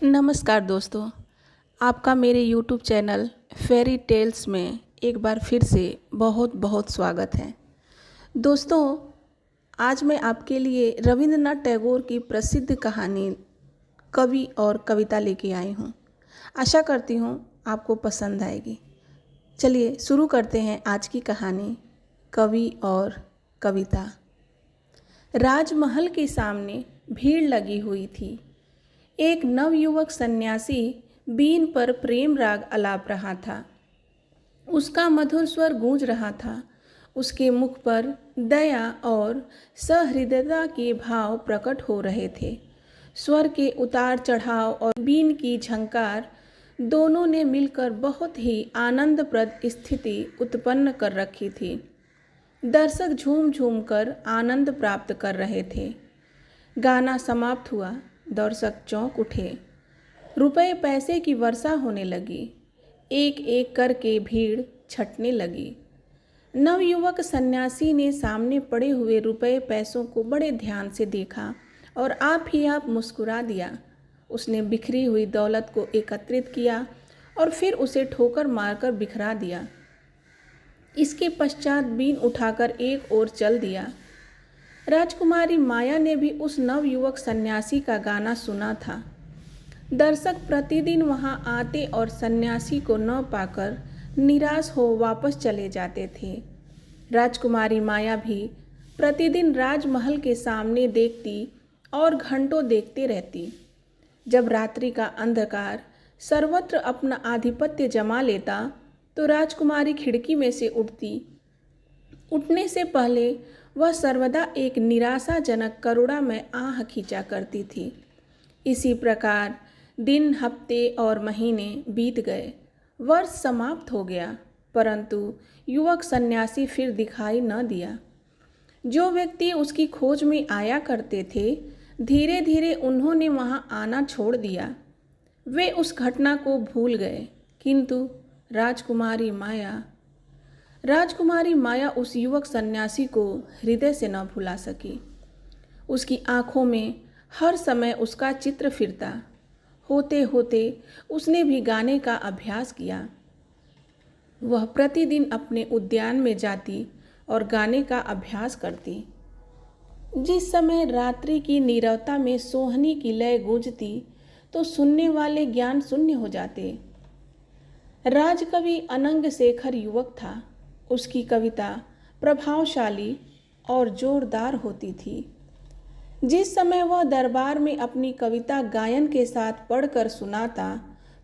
नमस्कार दोस्तों, आपका मेरे YouTube चैनल फेरी टेल्स में एक बार फिर से बहुत बहुत स्वागत है। दोस्तों, आज मैं आपके लिए रविंद्रनाथ टैगोर की प्रसिद्ध कहानी कवि और कविता लेके आई हूँ। आशा करती हूँ आपको पसंद आएगी। चलिए शुरू करते हैं आज की कहानी कवि और कविता। राजमहल के सामने भीड़ लगी हुई थी। एक नवयुवक सन्यासी बीन पर प्रेम राग अलाप रहा था। उसका मधुर स्वर गूंज रहा था। उसके मुख पर दया और सहृदयता के भाव प्रकट हो रहे थे। स्वर के उतार चढ़ाव और बीन की झंकार दोनों ने मिलकर बहुत ही आनंदप्रद स्थिति उत्पन्न कर रखी थी। दर्शक झूम झूम कर आनंद प्राप्त कर रहे थे। गाना समाप्त हुआ। दर्शक चौंक उठे। रुपए पैसे की वर्षा होने लगी। एक एक करके भीड़ छटने लगी। नवयुवक सन्यासी ने सामने पड़े हुए रुपए पैसों को बड़े ध्यान से देखा और आप ही आप मुस्कुरा दिया। उसने बिखरी हुई दौलत को एकत्रित किया और फिर उसे ठोकर मारकर बिखरा दिया। इसके पश्चात बीन उठाकर एक ओर चल दिया। राजकुमारी माया ने भी उस नवयुवक सन्यासी का गाना सुना था। दर्शक प्रतिदिन वहां आते और सन्यासी को न पाकर निराश हो वापस चले जाते थे। राजकुमारी माया भी प्रतिदिन राजमहल के सामने देखती और घंटों देखते रहती। जब रात्रि का अंधकार सर्वत्र अपना आधिपत्य जमा लेता तो राजकुमारी खिड़की में से उठती। उठने से पहले वह सर्वदा एक निराशाजनक करुणा में आह खींचा करती थी। इसी प्रकार दिन, हफ्ते और महीने बीत गए। वर्ष समाप्त हो गया, परंतु युवक सन्यासी फिर दिखाई न दिया। जो व्यक्ति उसकी खोज में आया करते थे, धीरे धीरे उन्होंने वहां आना छोड़ दिया। वे उस घटना को भूल गए, किंतु राजकुमारी माया उस युवक सन्यासी को हृदय से न भुला सकी। उसकी आंखों में हर समय उसका चित्र फिरता। होते होते उसने भी गाने का अभ्यास किया। वह प्रतिदिन अपने उद्यान में जाती और गाने का अभ्यास करती। जिस समय रात्रि की नीरवता में सोहनी की लय गूंजती तो सुनने वाले ज्ञान शून्य हो जाते। राजकवि अनंग शेखर युवक था। उसकी कविता प्रभावशाली और जोरदार होती थी। जिस समय वह दरबार में अपनी कविता गायन के साथ पढ़कर सुनाता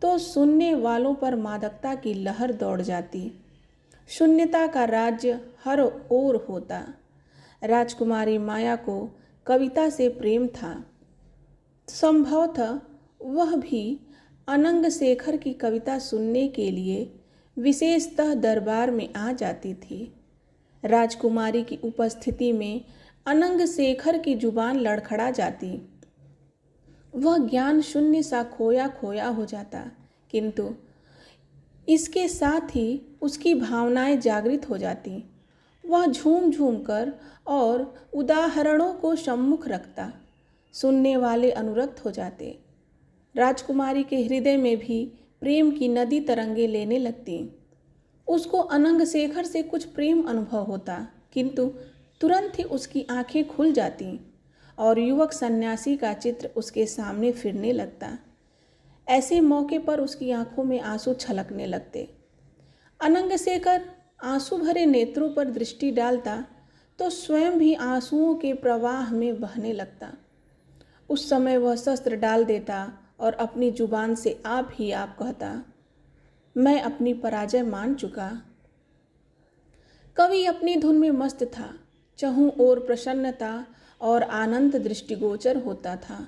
तो सुनने वालों पर मादकता की लहर दौड़ जाती। शून्यता का राज्य हर ओर होता। राजकुमारी माया को कविता से प्रेम था। संभवतः वह भी अनंग शेखर की कविता सुनने के लिए विशेषतः दरबार में आ जाती थी। राजकुमारी की उपस्थिति में अनंग शेखर की जुबान लड़खड़ा जाती। वह ज्ञान शून्य सा खोया खोया हो जाता, किंतु इसके साथ ही उसकी भावनाएं जागृत हो जाती। वह झूम झूम कर और उदाहरणों को सम्मुख रखता। सुनने वाले अनुरक्त हो जाते। राजकुमारी के हृदय में भी प्रेम की नदी तरंगे लेने लगती। उसको अनंग शेखर से कुछ प्रेम अनुभव होता, किंतु तुरंत ही उसकी आंखें खुल जाती और युवक सन्यासी का चित्र उसके सामने फिरने लगता। ऐसे मौके पर उसकी आंखों में आंसू छलकने लगते। अनंग शेखर आंसू भरे नेत्रों पर दृष्टि डालता तो स्वयं भी आंसुओं के प्रवाह में बहने लगता। उस समय वह शस्त्र डाल देता और अपनी जुबान से आप ही आप कहता, मैं अपनी पराजय मान चुका। कवि अपनी धुन में मस्त था। चहुं ओर प्रसन्नता और आनंद दृष्टिगोचर होता था।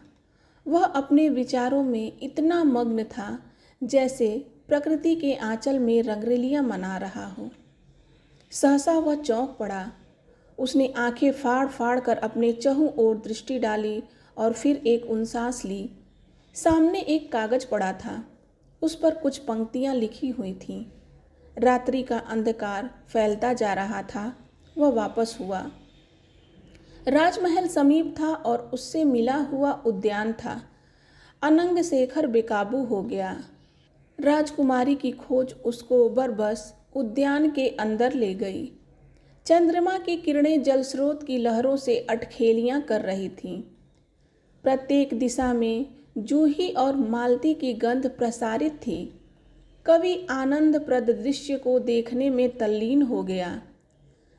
वह अपने विचारों में इतना मग्न था जैसे प्रकृति के आंचल में रंगरेलियां मना रहा हो। सहसा वह चौंक पड़ा। उसने आंखें फाड़ फाड़ कर अपने चहुं ओर दृष्टि डाली और फिर एक उनसास ली। सामने एक कागज पड़ा था। उस पर कुछ पंक्तियां लिखी हुई थीं। रात्रि का अंधकार फैलता जा रहा था। वह वापस हुआ। राजमहल समीप था और उससे मिला हुआ उद्यान था। अनंग शेखर बेकाबू हो गया। राजकुमारी की खोज उसको बरबस उद्यान के अंदर ले गई। चंद्रमा की किरणें जल स्रोत की लहरों से अटखेलियां कर रही थीं। प्रत्येक दिशा में जूही और मालती की गंध प्रसारित थी। कवि आनंदप्रद दृश्य को देखने में तल्लीन हो गया।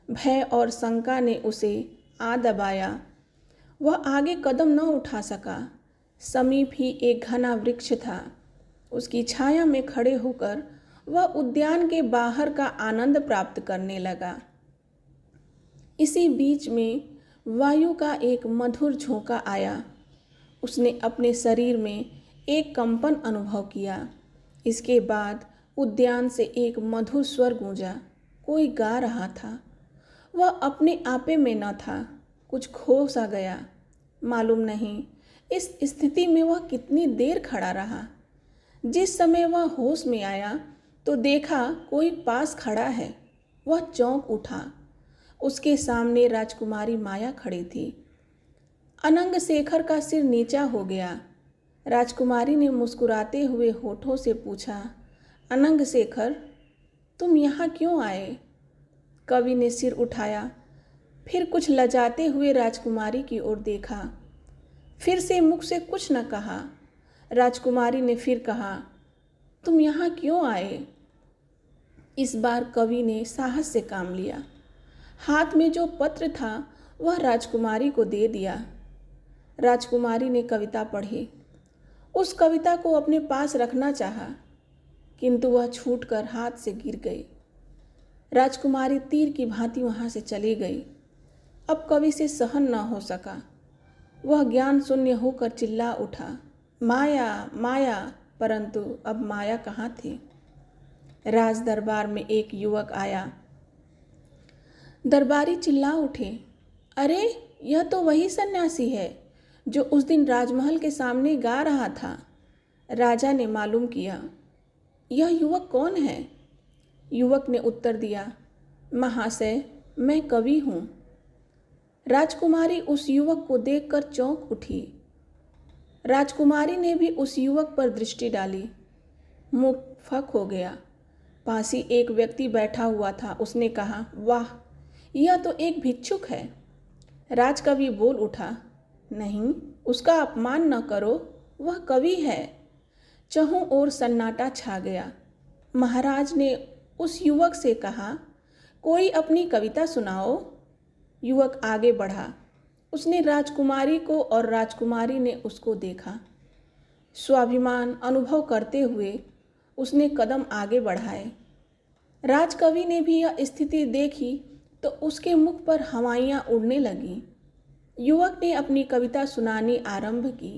भय और शंका ने उसे आ दबाया। वह आगे कदम न उठा सका। समीप ही एक घना वृक्ष था। उसकी छाया में खड़े होकर वह उद्यान के बाहर का आनंद प्राप्त करने लगा। इसी बीच में वायु का एक मधुर झोंका आया। उसने अपने शरीर में एक कंपन अनुभव किया। इसके बाद उद्यान से एक मधुर स्वर गूंजा। कोई गा रहा था। वह अपने आपे में न था। कुछ खो सा गया। मालूम नहीं इस स्थिति में वह कितनी देर खड़ा रहा। जिस समय वह होश में आया तो देखा कोई पास खड़ा है। वह चौंक उठा। उसके सामने राजकुमारी माया खड़ी थी। अनंग शेखर का सिर नीचा हो गया। राजकुमारी ने मुस्कुराते हुए होठों से पूछा, अनंग शेखर, तुम यहाँ क्यों आए? कवि ने सिर उठाया, फिर कुछ लजाते हुए राजकुमारी की ओर देखा। फिर से मुख से कुछ न कहा। राजकुमारी ने फिर कहा, तुम यहाँ क्यों आए? इस बार कवि ने साहस से काम लिया। हाथ में जो पत्र था वह राजकुमारी को दे दिया। राजकुमारी ने कविता पढ़ी। उस कविता को अपने पास रखना चाहा, किंतु वह छूटकर हाथ से गिर गई। राजकुमारी तीर की भांति वहाँ से चली गई। अब कवि से सहन न हो सका। वह ज्ञान शून्य होकर चिल्ला उठा, माया माया, परंतु अब माया कहाँ थी। राज दरबार में एक युवक आया। दरबारी चिल्ला उठे, अरे यह तो वही सन्यासी है जो उस दिन राजमहल के सामने गा रहा था। राजा ने मालूम किया, यह युवक कौन है? युवक ने उत्तर दिया, महाशय, मैं कवि हूँ। राजकुमारी उस युवक को देखकर चौंक उठी। राजकुमारी ने भी उस युवक पर दृष्टि डाली। मुख फक हो गया। पास ही एक व्यक्ति बैठा हुआ था। उसने कहा, वाह, यह तो एक भिक्षुक है। राजकवि बोल उठा, नहीं, उसका अपमान न करो, वह कवि है। चहुं ओर सन्नाटा छा गया। महाराज ने उस युवक से कहा, कोई अपनी कविता सुनाओ। युवक आगे बढ़ा। उसने राजकुमारी को और राजकुमारी ने उसको देखा। स्वाभिमान अनुभव करते हुए उसने कदम आगे बढ़ाए। राजकवि ने भी यह स्थिति देखी तो उसके मुख पर हवाइयाँ उड़ने लगीं। युवक ने अपनी कविता सुनानी आरंभ की।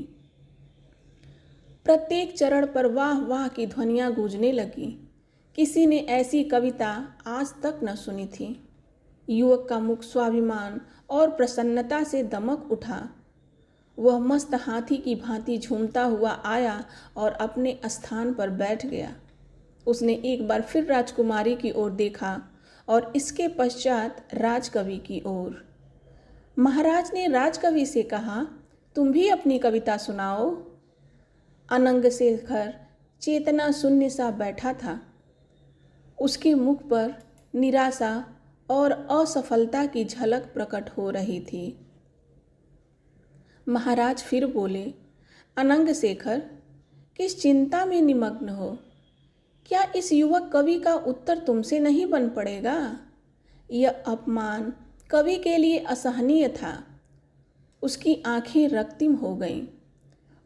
प्रत्येक चरण पर वाह वाह की ध्वनियाँ गूंजने लगीं। किसी ने ऐसी कविता आज तक न सुनी थी। युवक का मुख स्वाभिमान और प्रसन्नता से दमक उठा। वह मस्त हाथी की भांति झूमता हुआ आया और अपने स्थान पर बैठ गया। उसने एक बार फिर राजकुमारी की ओर देखा और इसके पश्चात राजकवि की ओर। महाराज ने राजकवि से कहा, तुम भी अपनी कविता सुनाओ। अनंग शेखर चेतना शून्य सा बैठा था। उसके मुख पर निराशा और असफलता की झलक प्रकट हो रही थी। महाराज फिर बोले, अनंग शेखर, किस चिंता में निमग्न हो? क्या इस युवक कवि का उत्तर तुमसे नहीं बन पड़ेगा? यह अपमान कवि के लिए असहनीय था। उसकी आंखें रक्तिम हो गईं।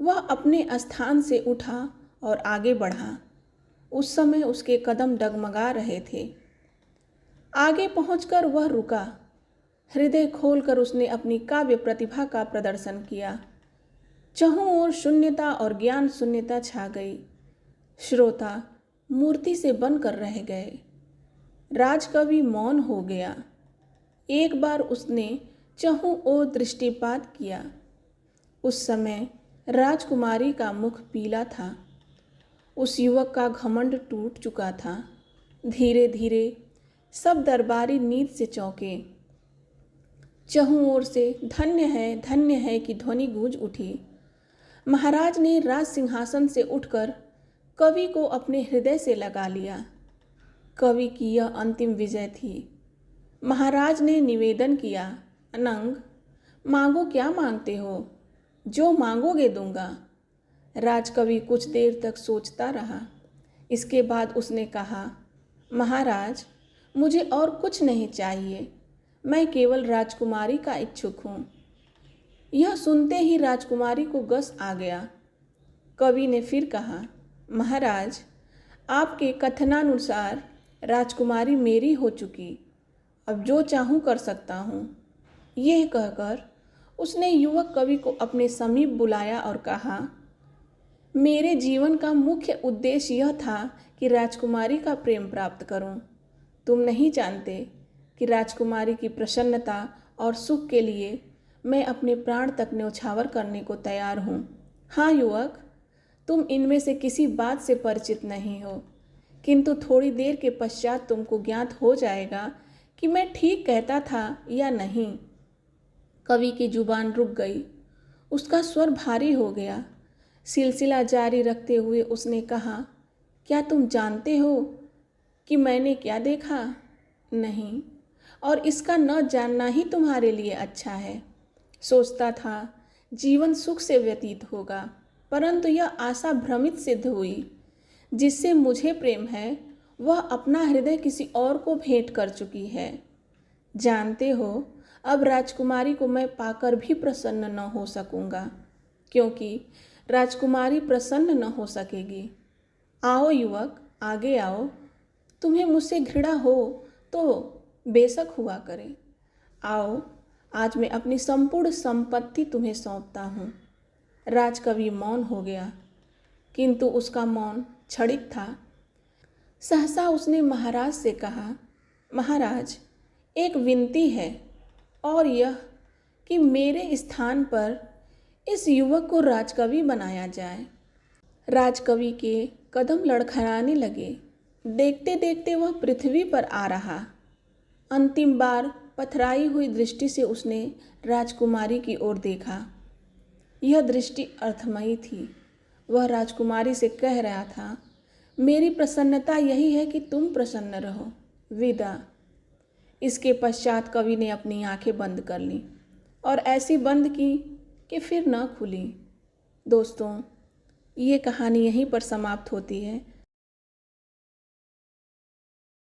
वह अपने स्थान से उठा और आगे बढ़ा। उस समय उसके कदम डगमगा रहे थे। आगे पहुंचकर वह रुका। हृदय खोलकर उसने अपनी काव्य प्रतिभा का प्रदर्शन किया। चहुं ओर शून्यता और ज्ञान शून्यता छा गई। श्रोता मूर्ति से बनकर रह गए। राजकवि मौन हो गया। एक बार उसने चहुं ओर दृष्टिपात किया। उस समय राजकुमारी का मुख पीला था। उस युवक का घमंड टूट चुका था। धीरे धीरे सब दरबारी नींद से चौंके। चहुं ओर से धन्य है की ध्वनि गूंज उठी। महाराज ने राज सिंहासन से उठकर कवि को अपने हृदय से लगा लिया। कवि की यह अंतिम विजय थी। महाराज ने निवेदन किया, अनंग, मांगो, क्या मांगते हो? जो मांगोगे दूंगा। राजकवि कुछ देर तक सोचता रहा। इसके बाद उसने कहा, महाराज, मुझे और कुछ नहीं चाहिए, मैं केवल राजकुमारी का इच्छुक हूँ। यह सुनते ही राजकुमारी को गस आ गया। कवि ने फिर कहा, महाराज, आपके कथनानुसार राजकुमारी मेरी हो चुकी, अब जो चाहूँ कर सकता हूँ। यह कहकर उसने युवक कवि को अपने समीप बुलाया और कहा, मेरे जीवन का मुख्य उद्देश्य यह था कि राजकुमारी का प्रेम प्राप्त करूं। तुम नहीं जानते कि राजकुमारी की प्रसन्नता और सुख के लिए मैं अपने प्राण तक न्यौछावर करने को तैयार हूँ। हाँ युवक, तुम इनमें से किसी बात से परिचित नहीं हो, किंतु थोड़ी देर के पश्चात तुमको ज्ञात हो जाएगा कि मैं ठीक कहता था या नहीं। कवि की जुबान रुक गई, उसका स्वर भारी हो गया। सिलसिला जारी रखते हुए उसने कहा, क्या तुम जानते हो कि मैंने क्या देखा? नहीं, और इसका न जानना ही तुम्हारे लिए अच्छा है। सोचता था जीवन सुख से व्यतीत होगा, परंतु यह आशा भ्रमित सिद्ध हुई। जिससे मुझे प्रेम है वह अपना हृदय किसी और को भेंट कर चुकी है। जानते हो, अब राजकुमारी को मैं पाकर भी प्रसन्न न हो सकूंगा, क्योंकि राजकुमारी प्रसन्न न हो सकेगी। आओ युवक, आगे आओ। तुम्हें मुझसे घृणा हो तो बेशक हुआ करे। आओ, आज मैं अपनी संपूर्ण संपत्ति तुम्हें सौंपता हूँ। राजकवि मौन हो गया, किंतु उसका मौन क्षणिक था। सहसा उसने महाराज से कहा, महाराज, एक विनती है, और यह कि मेरे स्थान पर इस युवक को राजकवि बनाया जाए। राजकवि के कदम लड़खड़ाने लगे। देखते देखते वह पृथ्वी पर आ रहा। अंतिम बार पथराई हुई दृष्टि से उसने राजकुमारी की ओर देखा। यह दृष्टि अर्थमयी थी। वह राजकुमारी से कह रहा था, मेरी प्रसन्नता यही है कि तुम प्रसन्न रहो। विदा। इसके पश्चात कवि ने अपनी आंखें बंद कर लीं और ऐसी बंद की कि फिर न खुली। दोस्तों, ये कहानी यहीं पर समाप्त होती है।